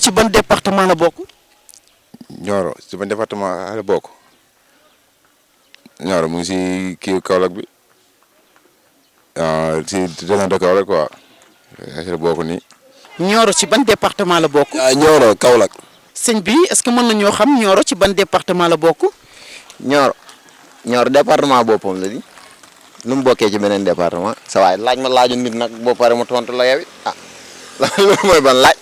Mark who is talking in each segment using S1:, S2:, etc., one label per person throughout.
S1: ci ban département la bokk.
S2: Nioro ci ban département la bokk. Nioro mu ngi si kii Kaolack bi si région de Kaolack quoi la bokk nii.
S1: Nioro ci ban département la bokk.
S3: Nioro Kaolack.
S1: sëñ bi est-ce que mën nañoo xam Nioro ci ban département la bokk.
S3: Nioro département boppam la di nu mu bokkee ci beneen département sa waay laaj ma laaju nit nag boo pare mu tontu la yow it loolu mooy ban laaj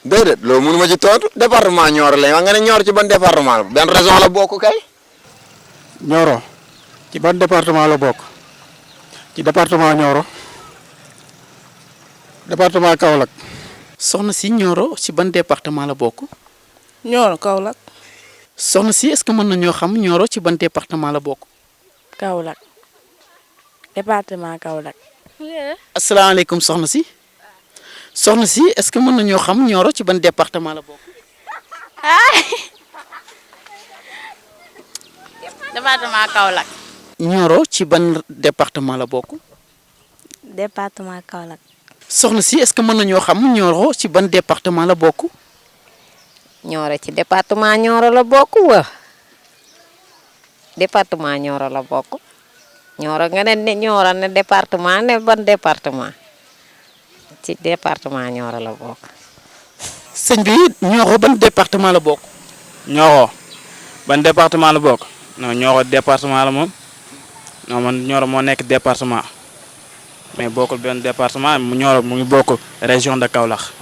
S3: déedéet loolu mënu ma ci tontu département Nioro lañ wax nga ne Nioro ci ban département la benn région la bokk kay.
S4: Nioro ci ban département la bokk ci département Nioro département Kaolack.
S1: soxna si Nioro ci ban département la bokk.
S5: Nioro Kaolack.
S1: soxna si est-ce que mën nañoo xam Nioro ci ban département la bokk.
S5: Kaolack département Kaolack.
S1: asalaamaaleykum soxna si. soxna si est-ce que mën nañoo xam Nioro ci ban département la bokk.
S5: département Kaolack.
S1: Nioro ci ban département la bokk.
S5: département Kaolack.
S1: soxna si est-ce que mën nañoo xam Nioro ci ban département la bokk.
S6: Nioro ci département Nioro la bokk wa département Nioro la bokk Nioro nga ne Nioro ne département ne ban département ci département Nioro la bokk.
S1: sëñ bi Nioro ban département la bokk.
S4: Nioro ban département la bokk non Nioro département la moom non man Nioro moo nekk département mais bokkul benn département Nioro mu ngi bokk région de Kaolack.